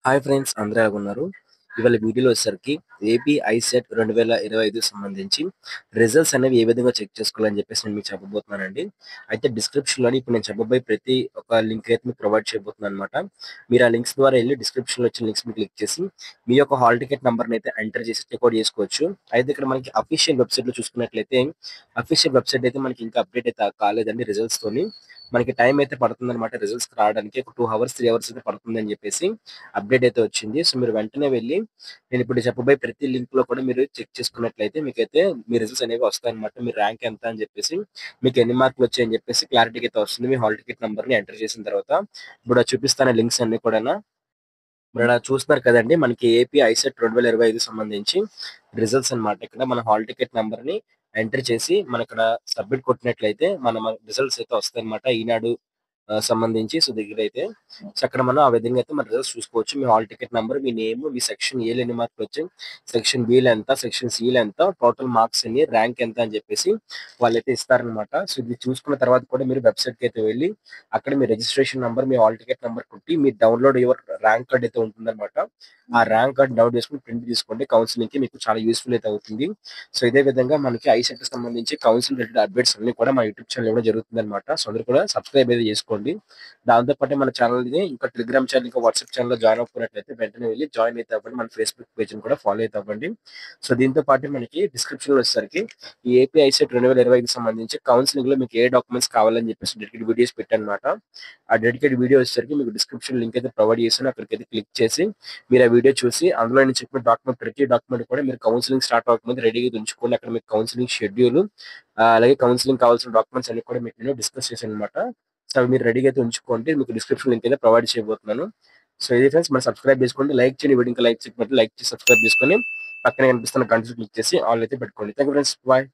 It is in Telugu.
హాయ్ ఫ్రెండ్స్, అందరూ ఎలాగున్నారు? ఇవాళ వీడియోలో వచ్చేసరికి ఏపీ ఐసెట్ 2025 సంబంధించి రిజల్ట్స్ అనేవి ఏ విధంగా చెక్ చేసుకోవాలని చెప్పేసి నేను మీకు చెప్పబోతున్నానండి. అయితే డిస్క్రిప్షన్‌లోని ఇప్పుడు నేను చెప్పబోయే ప్రతి ఒక్క లింక్ అయితే మీకు ప్రొవైడ్ చేయబోతున్నాను అనమాట. మీరు ఆ లింక్స్ ద్వారా వెళ్లి డిస్క్రిప్షన్‌లో వచ్చిన లింక్స్ మీద క్లిక్ చేసి మీ యొక్క హాల్ టికెట్ నంబర్‌ని అయితే ఎంటర్ చేసి చెక్‌ఔట్ చేసుకోవచ్చు. అయితే ఇక్కడ మనకి అఫీషియల్ వెబ్‌సైట్‌లో చూసుకున్నట్లయితే అఫీషియల్ వెబ్‌సైట్ అయితే మనకి ఇంకా అప్డేట్ అయితే కాలేదండి రిజల్ట్స్‌తోని. మనకి టైం అయితే పడుతుందన్నమాట రిజల్ట్స్ రావడానికి. ఒక 2 హవర్స్, 3 హవర్స్ అయితే పడుతుందని చెప్పేసి అప్డేట్ అయితే వచ్చింది. సో, మీరు వెంటనే వెళ్లి నేనిప్పుడు చెప్పబోయే ప్రతి లింక్‌లో కూడా మీరు చెక్ చేసుకున్నట్లయితే మీకైతే మీ రిజల్ట్స్ అనేవి వస్తాయన్నమాట. మీ ర్యాంక్ ఎంత అని చెప్పేసి, మీకు ఎన్ని మార్కులొచ్చాయని చెప్పేసి క్లారిటీగా అయితే వస్తుంది. మీ హాల్ టికెట్ నంబర్‌ని ఎంటర్ చేసిన తర్వాత. ఇప్పుడు అది చూపిస్తాను లింక్స్ అన్నీ కూడాను. ఇప్పుడిలా చూస్తున్నారు కదండీ! మనకి ఏపీ ఐసెట్ 2025 సంబంధించి రిజల్ట్స్ అన్నమాట. ఇక్కడ మన హాల్ టికెట్ నంబర్‌ని ఎంటర్ చేసి మనమిక్కడ సబ్మిట్ కొట్టినట్లయితే మన రిజల్ట్స్ అయితే వస్తాయన్నమాట. ఈనాడు సంబంధించి సో, దగ్గరైతే సో, అక్కడ మనం ఆ విధంగా అయితే మన రిజల్ట్స్ చూసుకోవచ్చు. మీ హాల్ టికెట్ నంబర్, మీ నేమ్, మీ సెక్షన్ ఏలో ఎన్ని మార్కులొచ్చాయి, సెక్షన్ బిలో ఎంత, సెక్షన్ సిలో ఎంత, టోటల్ మార్క్స్ ఎన్ని, ర్యాంక్ ఎంత అని చెప్పేసి వాళ్ళైతే ఇస్తారనమాట. సో, ఇది చూసుకున్న తర్వాత కూడా మీరు వెబ్‌సైట్‌కైతే వెళ్లి అక్కడ మీ రిజిస్ట్రేషన్ నంబర్, మీ హాల్ టికెట్ నంబర్ కొట్టి మీ డౌన్‌లోడ్ యువర్ ర్యాంక్ కార్డ్ అయితే ఉంటుందన్నమాట. ఆ ర్యాంక్ కార్డ్ డౌన్‌లోడ్ చేసుకొని ప్రింట్ తీసుకోండి. కౌన్సెలింగ్‌కి మీకు చాలా యూజ్‌ఫుల్ అయితే అవుతుంది. సో, ఇదే విధంగా మనకి ఐసెట్‌కి సంబంధించి కౌన్సిలింగ్ రిలేటెడ్ అప్డేట్స్ అన్నీ కూడా మా యూట్యూబ్ ఛానెల్‌లో ఇవ్వడం జరుగుతుందన్నమాట. సో, అందరూ కూడా సబ్స్క్రైబ్ అయితే చేసుకోండి. దాంతో పాటే మన ఛానెల్‌ని ఇంకా టెలిగ్రామ్ ఛానెల్, ఇంకా వాట్సాప్ ఛానెల్‌లో జాయిన్ అవ్వకపోయినట్లయితే వెంటనే వెళ్లి జాయిన్ అయితే అవ్వండి. మన ఫేస్‌బుక్ పేజ్‌ని కూడా ఫాలో అయితే అవ్వండి. సో, దీంతో పాటు మనకి డిస్క్రిప్షన్‌లో వచ్చేసరికి ఈ ఏపీ ఐసెట్ 2025కి సంబంధించి కౌన్సెలింగ్‌లో మీకు ఏ డాక్యుమెంట్స్ కావాలని చెప్పేసి డెడికేటెడ్ వీడియోస్ పెట్టానన్నమాట. ఆ డెడికేటెడ్ వీడియో వచ్చేసరికి మీకు డిస్క్రిప్షన్ లింక్ అయితే ప్రొవైడ్ చేశాను. అక్కడికైతే క్లిక్ చేసి మీరు ఆ వీడియో చూసి అందులో నేను చెప్పిన డాక్యుమెంట్, ప్రతి డాక్యుమెంట్ కూడా మీరు కౌన్సెలింగ్ స్టార్ట్ అవ్వకముందు రెడీగా ఉంచుకోండి. అక్కడ మీకు కౌన్సెలింగ్ షెడ్యూల్, అలాగే కౌన్సెలింగ్ కావాల్సిన డాక్యుమెంట్స్ అన్ని కూడా మీకు నేను డిస్కస్ చేశానన్నమాట. సో, అవి మీరు రెడీగా అయితే ఉంచుకోండి. మీకు డిస్క్రిప్షన్ లింక్ అయితే ప్రొవైడ్ చేయబోతున్నాను. సో, ఇది ఫ్రెండ్స్, మరి సబ్స్క్రైబ్ చేసుకోండి. లైక్ చేయండి. వీడియో ఇంకా లైక్ చేయకపోతే లైక్ చేసి సబ్స్క్రైబ్ చేసుకొని పక్కనే కనిపిస్తున్న గంట క్లిక్ చేసి ఆల్ అయితే పెట్టుకోండి. Thank you friends. బాయ్.